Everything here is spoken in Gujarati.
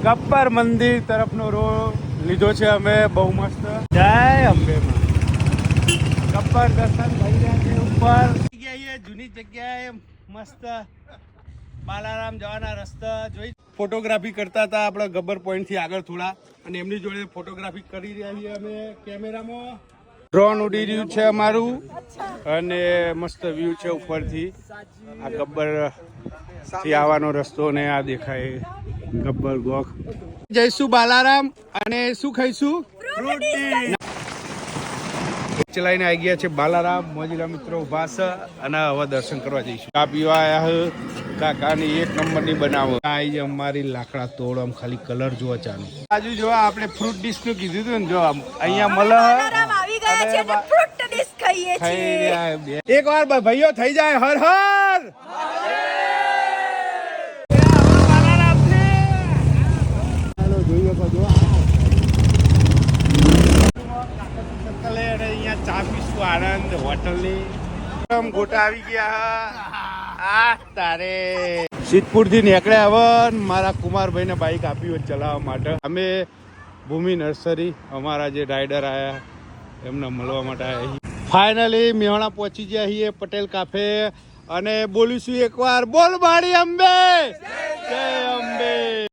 ગબ્બર મંદિર તરફનો રોડ લીધો છે અમે, બહુ મસ્ત. જય અંબે માં. ગબ્બર દર્શન થઈ રહ્યા છે ઉપર જગ્યાએ, જૂની જગ્યાએ મસ્ત બાલારામ જવાના રસ્તા જોઈ. ફોટોગ્રાફી કરતા હતા આપણા ગબ્બર પોઈન્ટ થી આગળ થોડા, અને એમની જોડે ફોટોગ્રાફી કરી રહ્યા છીએ અમે. કેમેરામાં ડ્રોન ઉડી રહ્યું છે અમારું, અને મસ્ત વ્યૂ છે ઉપરથી. આ ગબ્બર થી આવવાનો રસ્તો ને આ દેખાય ગબ્બર ગોખ. જઈશું બાલારામ અને શું ખાઈશું? ચલાવીને આવી ગયા છે બાલારામ. મોજીલા મિત્રો ઉભા છે અને હવે દર્શન કરવા જઈશું. ચા પીવા આવ્યા કાકાની એક નંબરની બનાવો. આવી છે અમારી લાકડા તોડ. આમ ખાલી કલર જોવા ચાલુ. બાજુ જો આપણે ફ્રૂટ ડીશ નું કીધું હતું ને, જો અહીંયા મળે. એક વાર ભાઈઓ થઈ જાય. હર હર ચા પીશું આનંદ હોટલની. ગોટા આવી ગયા તારે. સિદ્ધપુર થી નીકળ્યા હવે મારા કુમારભાઈ ને બાઈક આપી હોય ચલાવવા માટે. અમે ભૂમિ નર્સરી અમારા જે રાઇડર આયા એમને મળવા માટે આવ્યા. ફાઇનલી મેહોણા પહોંચી ગયા છીએ પટેલ કાફે, અને બોલીશું એકવાર બોલ મારી અંબે, જય અંબે.